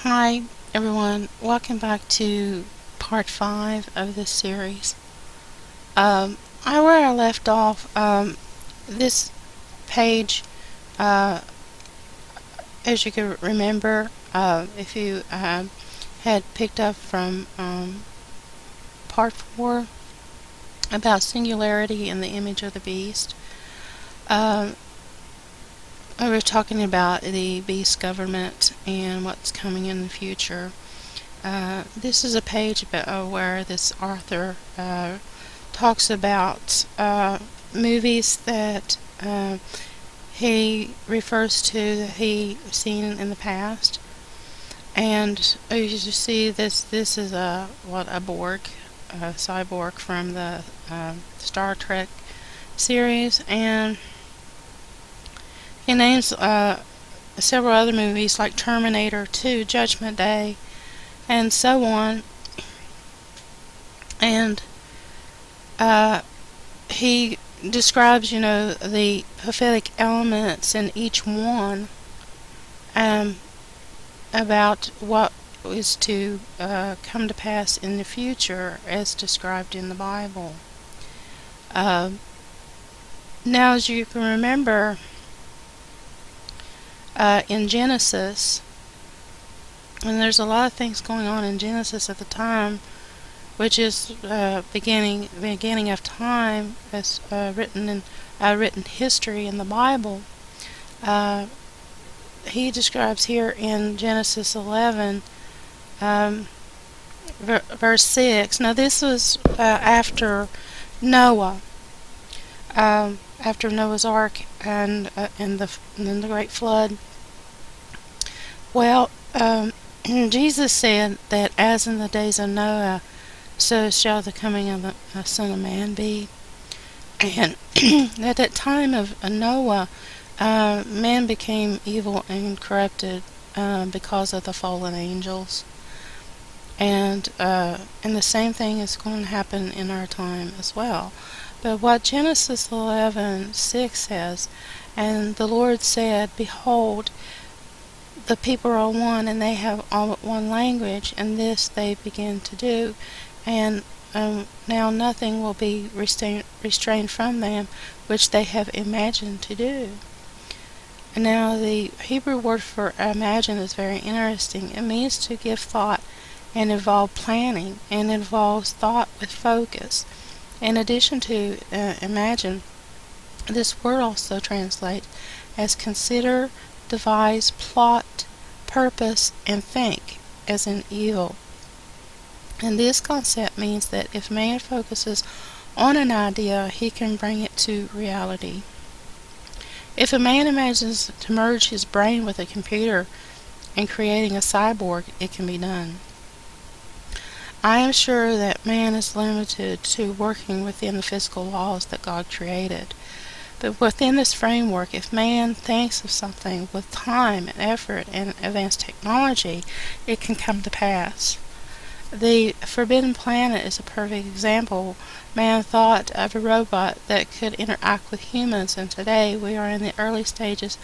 Hi everyone, welcome back to part 5 of this series. Where I left off, this page, uh, as you can remember, if you had picked up from part 4 about singularity and the image of the beast, we were talking about the beast government and what's coming in the future. This is a page where this author talks about movies that he refers to that he seen in the past. And as you see, this is a Borg, a cyborg from the Star Trek series, and he names several other movies like Terminator 2, Judgment Day, and so on. And he describes, the prophetic elements in each one, about what is to come to pass in the future as described in the Bible. Now, as you can remember, in Genesis, and there's a lot of things going on in Genesis at the time, which is beginning of time, as written history in the Bible. He describes here in Genesis 11, verse 6. Now this was after Noah, after Noah's Ark and the Great Flood. Well, Jesus said that as in the days of Noah, so shall the coming of the Son of Man be. And at that time of Noah, man became evil and corrupted because of the fallen angels. And the same thing is going to happen in our time as well. But what Genesis 11:6 says, and the Lord said, Behold, the people are one, and they have all one language, and this they begin to do. And now nothing will be restrained from them, which they have imagined to do. And now the Hebrew word for imagine is very interesting. It means to give thought and involve planning, and involves thought with focus. In addition to imagine, this word also translates as consider, devise, plot, purpose, and think, as in evil. And this concept means that if man focuses on an idea, he can bring it to reality. If a man imagines to merge his brain with a computer and creating a cyborg, it can be done. I am sure that man is limited to working within the physical laws that God created. But within this framework, if man thinks of something with time and effort and advanced technology, it can come to pass. The Forbidden Planet is a perfect example. Man thought of a robot that could interact with humans, and today we are in the early stages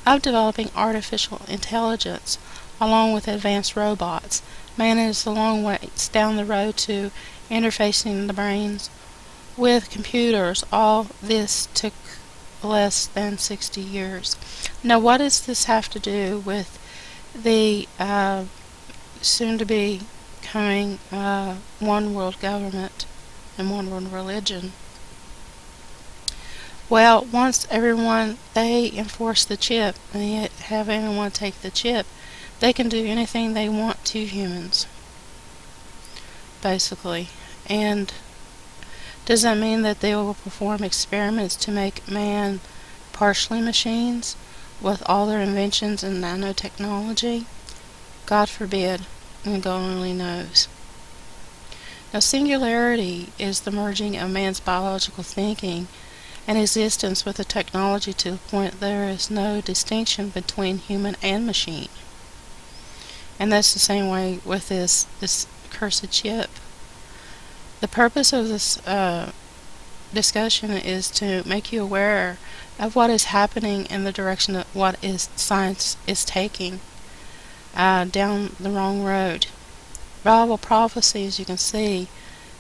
of developing artificial intelligence, along with advanced robots. Man is a long ways down the road to interfacing the brains with computers. All this took less than 60 years. Now, what does this have to do with the soon-to-be coming one world government and one world religion? Well, once they enforce the chip and they have anyone take the chip, they can do anything they want to humans, basically. And does that mean that they will perform experiments to make man partially machines with all their inventions in nanotechnology? God forbid, and God only knows. Now, singularity is the merging of man's biological thinking and existence with the technology to the point there is no distinction between human and machine. And that's the same way with this cursed chip. The purpose of this discussion is to make you aware of what is happening in the direction of what is science is taking. down the wrong road. Bible prophecy, as you can see,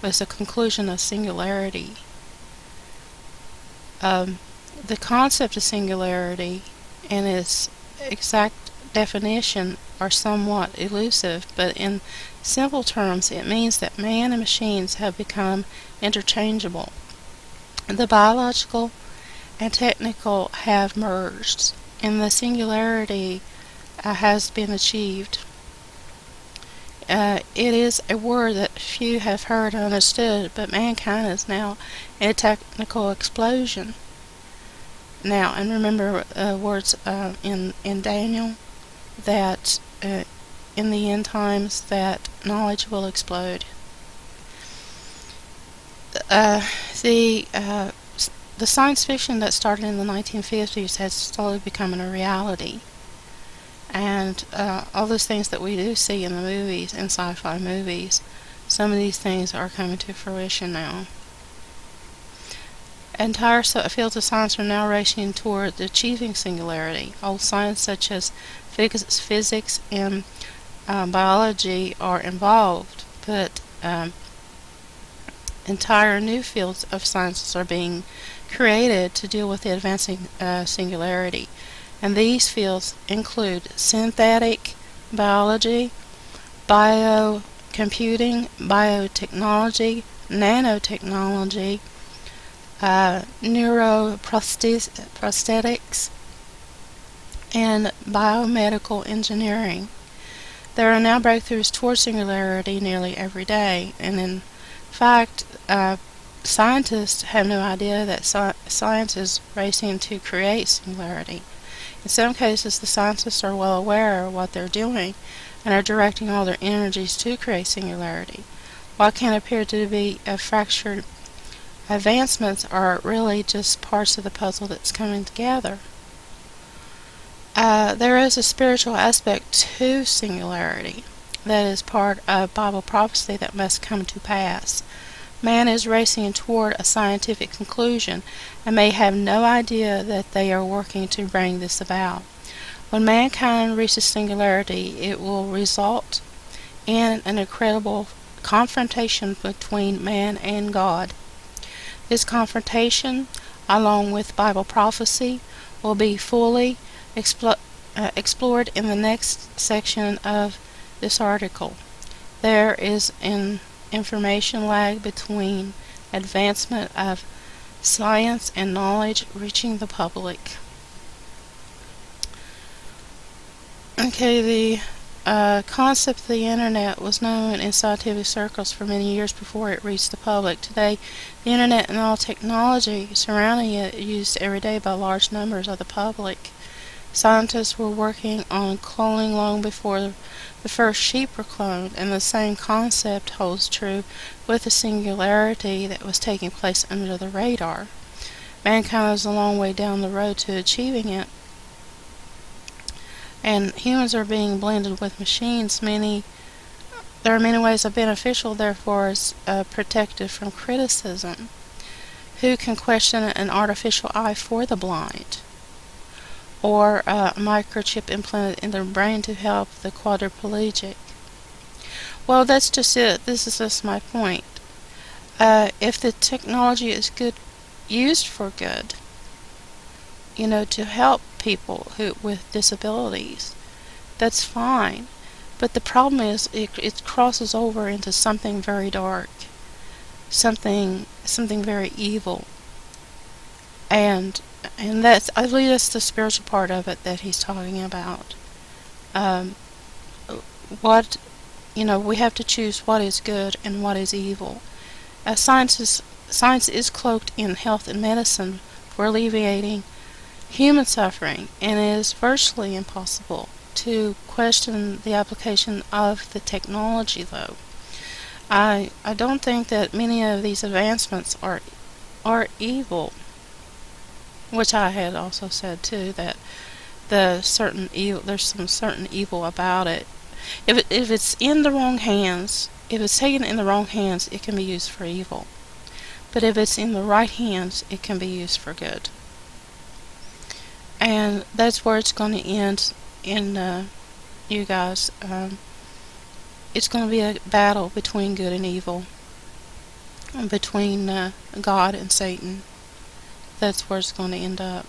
was the conclusion of singularity. The concept of singularity and its exact definition are somewhat elusive, but in simple terms it means that man and machines have become interchangeable. The biological and technical have merged, and the singularity has been achieved. It is a word that few have heard or understood, but mankind is now in a technical explosion. Now, and remember words in Daniel that in the end times that knowledge will explode. The science fiction that started in the 1950s has slowly become a reality. And all those things that we do see in the movies, in sci-fi movies, some of these things are coming to fruition now. Entire fields of science are now racing toward achieving singularity. Old science such as physics and biology are involved, but entire new fields of sciences are being created to deal with the advancing singularity. And these fields include synthetic biology, biocomputing, biotechnology, nanotechnology, neuroprosthetics, and biomedical engineering. There are now breakthroughs towards singularity nearly every day, and in fact, scientists have no idea that science is racing to create singularity. In some cases, the scientists are well aware of what they're doing and are directing all their energies to create singularity. What can appear to be a fractured advancements are really just parts of the puzzle that's coming together. There is a spiritual aspect to singularity that is part of Bible prophecy that must come to pass. Man is racing toward a scientific conclusion and may have no idea that they are working to bring this about. When mankind reaches singularity, it will result in an incredible confrontation between man and God. This confrontation, along with Bible prophecy, will be fully explored in the next section of this article. There is an information lag between advancement of science and knowledge reaching the public. Okay, the concept of the internet was known in scientific circles for many years before it reached the public. Today, the internet and all technology surrounding it is used every day by large numbers of the public. Scientists were working on cloning long before the first sheep were cloned, and the same concept holds true with the singularity that was taking place under the radar. Mankind is a long way down the road to achieving it, and humans are being blended with machines. There are many ways of beneficial, therefore is protected from criticism. Who can question an artificial eye for the blind? Or a microchip implanted in their brain to help the quadriplegic? Well, that's just it. This is just my point. If the technology is used for good, to help people with disabilities, that's fine. But the problem is it crosses over into something very dark, something very evil, and I believe that's the spiritual part of it that he's talking about. We have to choose what is good and what is evil. Science is cloaked in health and medicine for alleviating human suffering, and it is virtually impossible to question the application of the technology, though. I don't think that many of these advancements are evil, which I had also said too, that there's some certain evil about it. If it's in the wrong hands, if it's taken in the wrong hands, it can be used for evil. But if it's in the right hands, it can be used for good. And that's where it's going to end in you guys, it's going to be a battle between good and evil, between God and Satan. That's where it's going to end up.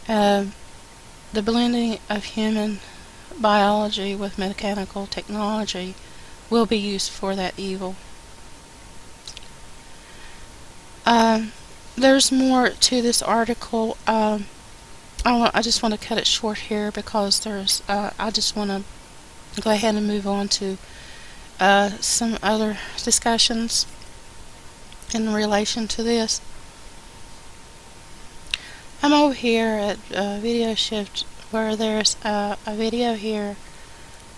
The blending of human biology with mechanical technology will be used for that evil. There's more to this article. I just want to cut it short here because I just want to go ahead and move on to some other discussions in relation to this. I'm over here at Video Shift, where there's a video here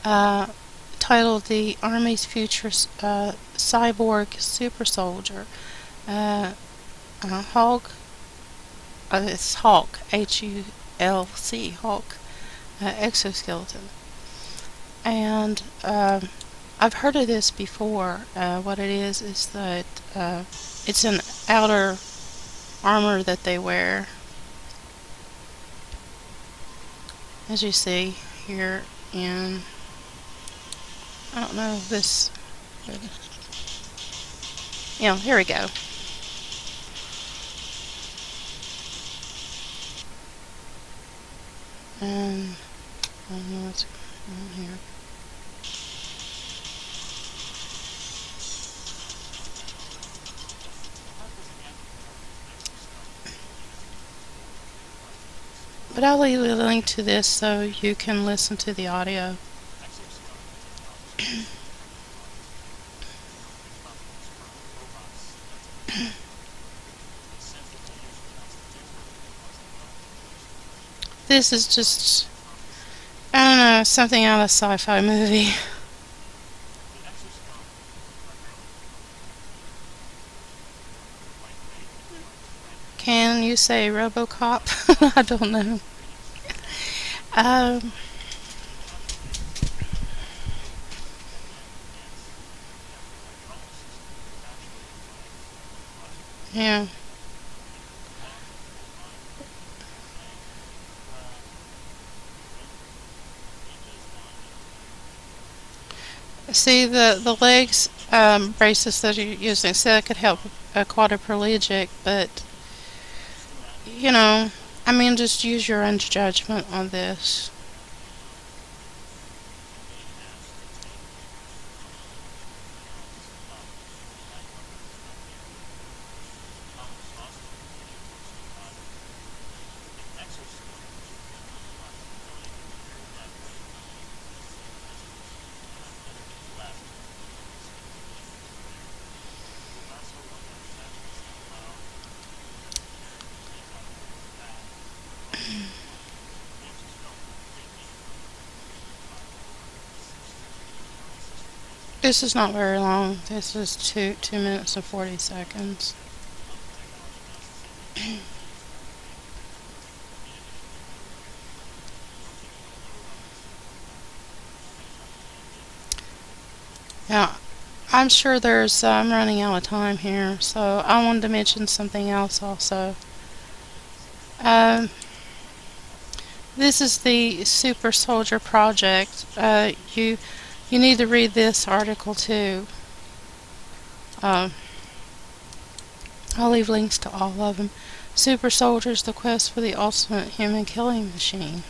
titled "The Army's Future Cyborg Super Soldier." Hulk. It's Hulk, Hulc, Hulk, exoskeleton. And I've heard of this before. What it is that it's an outer armor that they wear, as you see here in, I don't know this, yeah, here we go. And I don't know what's going on here. But I'll leave a link to this so you can listen to the audio. This is just, I don't know, something out of a sci-fi movie. Can you say RoboCop? I don't know. Um, yeah. See, the legs braces that you're using, so that could help a quadriplegic, but, you know, I mean, just use your own judgment on this. This is not very long. This is 2 minutes and 40 seconds. Now, I'm sure I'm running out of time here, so I wanted to mention something else also. Um, this is the Super Soldier Project. You need to read this article too. I'll leave links to all of them. Super Soldiers: The Quest for the Ultimate Human Killing Machine.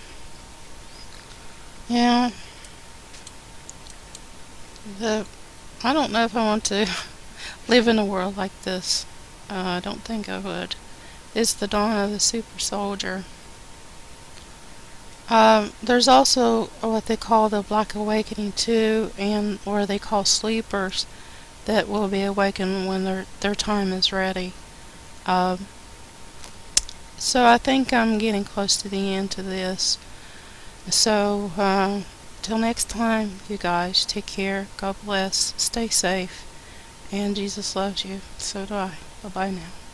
Yeah, I don't know if I want to live in a world like this. I don't think I would. It's the dawn of the super soldier. There's also what they call the Black Awakening too, and or they call sleepers that will be awakened when their time is ready. Um, so I think I'm getting close to the end to this. So till next time, you guys, take care. God bless. Stay safe. And Jesus loves you. So do I. Bye bye now.